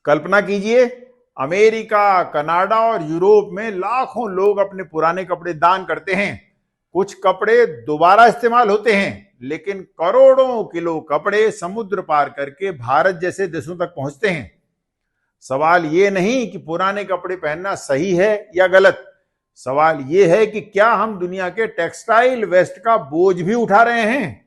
कल्पना कीजिए, America, Canada और Europe में लाखों लोग अपने पुराने कपड़े दान करते हैं। कुछ कपड़े दोबारा इस्तेमाल होते हैं, लेकिन करोड़ों किलो कपड़े समुद्र पार करके भारत जैसे देशों तक पहुंचते हैं। सवाल ये नहीं कि पुराने कपड़े पहनना सही है या गलत, सवाल ये है कि क्या हम दुनिया के टेक्सटाइल वेस्ट का बोझ भी उठा रहे हैं?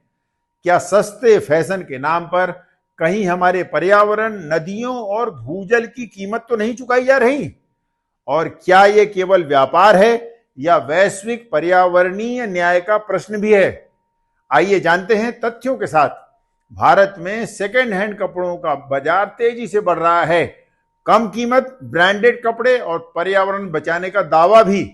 क्या सस्ते फैशन के नाम पर कहीं हमारे पर्यावरण, नदियों और भूजल की कीमत तो नहीं चुकाई जा रही? और क्या यह केवल व्यापार है या वैश्विक पर्यावरणीय न्याय का प्रश्न भी है? आइए जानते हैं तथ्यों के साथ। भारत में सेकेंड हैंड कपड़ों का बाजार तेजी से बढ़ रहा है। कम कीमत, ब्रांडेड कपड़े और पर्यावरण बचाने का दावा भी।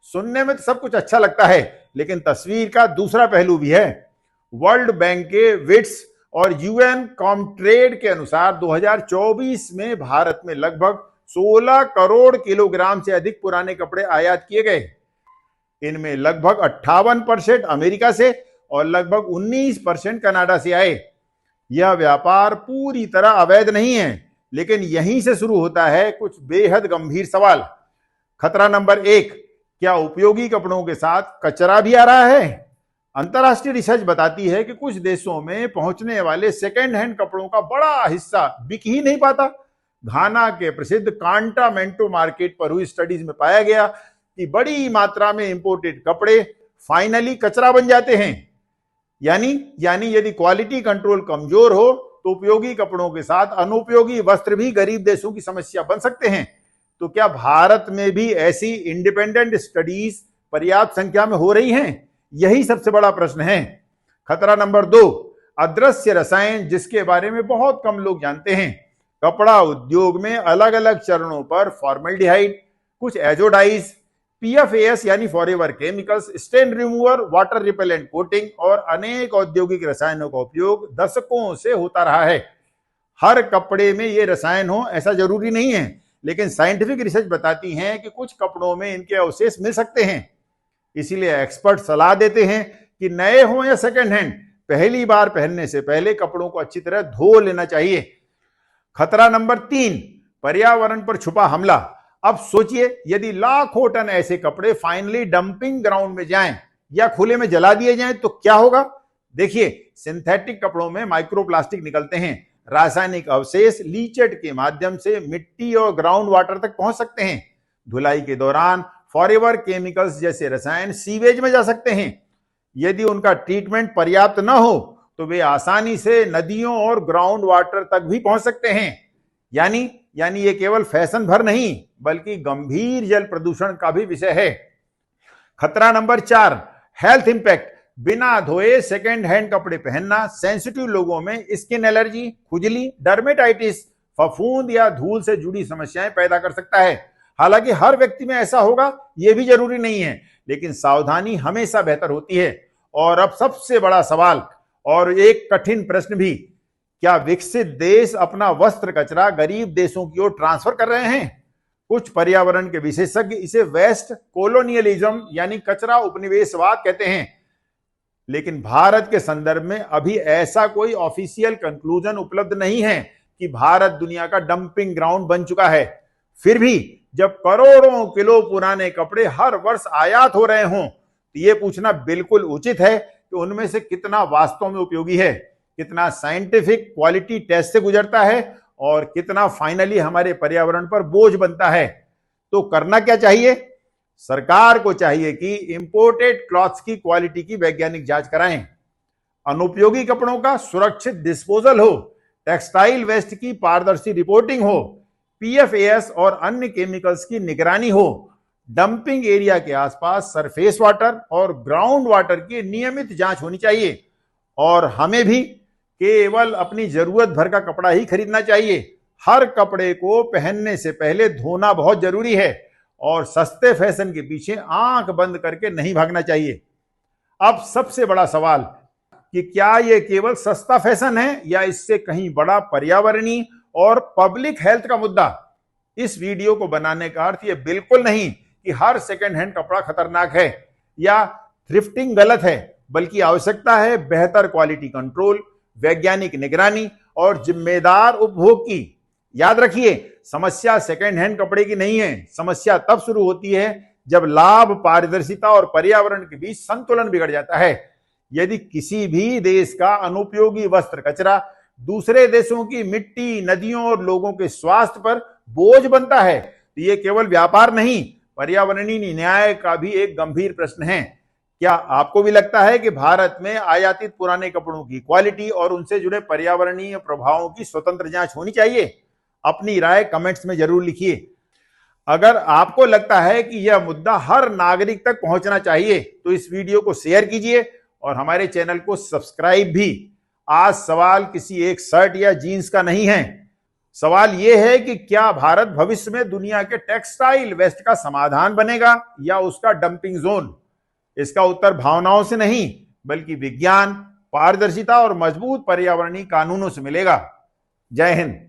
सुनने में तो सब कुछ अच्छा लगता है, लेकिन तस्वीर का दूसरा पहलू भी है। वर्ल्ड बैंक के विट्स और यूएन कॉमट्रेड के अनुसार 2024 में भारत में लगभग 16 करोड़ किलोग्राम से अधिक पुराने कपड़े आयात किए गए। इनमें लगभग 58% अमेरिका से और लगभग 19% कनाडा से आए। यह व्यापार पूरी तरह अवैध नहीं है, लेकिन यहीं से शुरू होता है कुछ बेहद गंभीर सवाल। खतरा नंबर 1, क्या उपयोगी कपड़ों के साथ कचरा भी आ रहा है? अंतर्राष्ट्रीय रिसर्च बताती है कि कुछ देशों में पहुंचने वाले सेकेंड हैंड कपड़ों का बड़ा हिस्सा बिक ही नहीं पाता। घाना के प्रसिद्ध कांटामेंटो मार्केट पर हुई स्टडीज में पाया गया कि बड़ी मात्रा में इंपोर्टेड कपड़े फाइनली कचरा बन जाते हैं। यानी यदि क्वालिटी कंट्रोल कमजोर हो तो उपयोगी कपड़ों के साथ अनुपयोगी वस्त्र भी गरीब देशों की समस्या बन सकते हैं। तो क्या भारत में भी ऐसी इंडिपेंडेंट स्टडीज पर्याप्त संख्या में हो रही हैं? यही सबसे बड़ा प्रश्न है। खतरा नंबर 2, अदृश्य रसायन, जिसके बारे में बहुत कम लोग जानते हैं। कपड़ा उद्योग में अलग अलग चरणों पर फॉर्मल्डिहाइड, कुछ एजोडाइज, पीएफएस यानी forever chemicals, stain remover, water repellent coating और अनेक औद्योगिक रसायनों का उपयोग दशकों से होता रहा है। हर कपड़े में ये रसायन हो ऐसा जरूरी नहीं है, लेकिन साइंटिफिक रिसर्च बताती है कि कुछ कपड़ों में इनके अवशेष मिल सकते हैं। इसीलिए एक्सपर्ट सलाह देते हैं कि नए हो या सेकेंड हैंड, पहली बार पहनने से पहले कपड़ों को अच्छी तरह धो लेना चाहिए। खतरा नंबर 3, पर्यावरण पर छुपा हमला। अब सोचिए, यदि लाखों टन ऐसे कपड़े फाइनली डंपिंग ग्राउंड में जाएं या खुले में जला दिए जाएं तो क्या होगा? देखिए, सिंथेटिक कपड़ों में माइक्रोप्लास्टिक निकलते हैं। रासायनिक अवशेष लीचेट के माध्यम से मिट्टी और ग्राउंड वाटर तक पहुंच सकते हैं। धुलाई के दौरान फॉरएवर केमिकल्स जैसे रसायन सीवेज में जा सकते हैं। यदि उनका ट्रीटमेंट पर्याप्त न हो तो वे आसानी से नदियों और ग्राउंड वाटर तक भी पहुंच सकते हैं। यानी ये केवल फैशन भर नहीं, बल्कि गंभीर जल प्रदूषण का भी विषय है। खतरा नंबर 4, हेल्थ इंपैक्ट। बिना धोए सेकेंड हैंड कपड़े पहनना सेंसिटिव लोगों में स्किन एलर्जी, खुजली, डर्मेटाइटिस, फफूंद या धूल से जुड़ी समस्याएं पैदा कर सकता है। हालांकि हर व्यक्ति में ऐसा होगा यह भी जरूरी नहीं है, लेकिन सावधानी हमेशा बेहतर होती है। और अब सबसे बड़ा सवाल और एक कठिन प्रश्न भी, क्या विकसित देश अपना वस्त्र कचरा गरीब देशों की ओर ट्रांसफर कर रहे हैं? कुछ पर्यावरण के विशेषज्ञ इसे वेस्ट कोलोनियलिज्म यानी कचरा उपनिवेशवाद कहते हैं। लेकिन भारत के संदर्भ में अभी ऐसा कोई ऑफिशियल कंक्लूजन उपलब्ध नहीं है कि भारत दुनिया का डंपिंग ग्राउंड बन चुका है। फिर भी जब करोड़ों किलो पुराने कपड़े हर वर्ष आयात हो रहे हों तो यह पूछना बिल्कुल उचित है कि उनमें से कितना वास्तव में उपयोगी है, कितना साइंटिफिक क्वालिटी टेस्ट से गुजरता है और कितना फाइनली हमारे पर्यावरण पर बोझ बनता है। तो करना क्या चाहिए? सरकार को चाहिए कि इंपोर्टेड क्लॉथ्स की क्वालिटी की वैज्ञानिक जांच कराएं, अनुपयोगी कपड़ों का सुरक्षित डिस्पोजल हो, टेक्सटाइल वेस्ट की पारदर्शी रिपोर्टिंग हो, पीएफएस और अन्य केमिकल्स की निगरानी हो, डंपिंग एरिया के आसपास सरफेस वाटर और ग्राउंड वाटर की नियमित जांच होनी चाहिए। और हमें भी केवल अपनी जरूरत भर का कपड़ा ही खरीदना चाहिए। हर कपड़े को पहनने से पहले धोना बहुत जरूरी है और सस्ते फैशन के पीछे आंख बंद करके नहीं भागना चाहिए। अब सबसे बड़ा सवाल कि क्या यह केवल सस्ता फैशन है या इससे कहीं बड़ा पर्यावरणीय और पब्लिक हेल्थ का मुद्दा? इस वीडियो को बनाने का अर्थ यह बिल्कुल नहीं कि हर सेकेंड हैंड कपड़ा खतरनाक है या थ्रिफ्टिंग गलत है, बल्कि आवश्यकता है बेहतर क्वालिटी कंट्रोल, वैज्ञानिक निगरानी और जिम्मेदार उपभोग की। याद रखिए, समस्या सेकेंड हैंड कपड़े की नहीं है। समस्या तब शुरू होती है जब लाभ, पारदर्शिता और पर्यावरण के बीच संतुलन बिगड़ जाता है। यदि किसी भी देश का अनुपयोगी वस्त्र कचरा दूसरे देशों की मिट्टी, नदियों और लोगों के स्वास्थ्य पर बोझ बनता है, तो ये केवल व्यापार नहीं, पर्यावरणीय न्याय का भी एक गंभीर प्रश्न है। क्या आपको भी लगता है कि भारत में आयातित पुराने कपड़ों की क्वालिटी और उनसे जुड़े पर्यावरणीय प्रभावों की स्वतंत्र जांच होनी चाहिए? अपनी राय कमेंट्स में जरूर लिखिए। अगर आपको लगता है कि यह मुद्दा हर नागरिक तक पहुंचना चाहिए तो इस वीडियो को शेयर कीजिए और हमारे चैनल को सब्सक्राइब भी। आज सवाल किसी एक शर्ट या जीन्स का नहीं है। सवाल यह है कि क्या भारत भविष्य में दुनिया के टेक्सटाइल वेस्ट का समाधान बनेगा या उसका डंपिंग जोन? इसका उत्तर भावनाओं से नहीं, बल्कि विज्ञान, पारदर्शिता और मजबूत पर्यावरणीय कानूनों से मिलेगा। जय हिंद।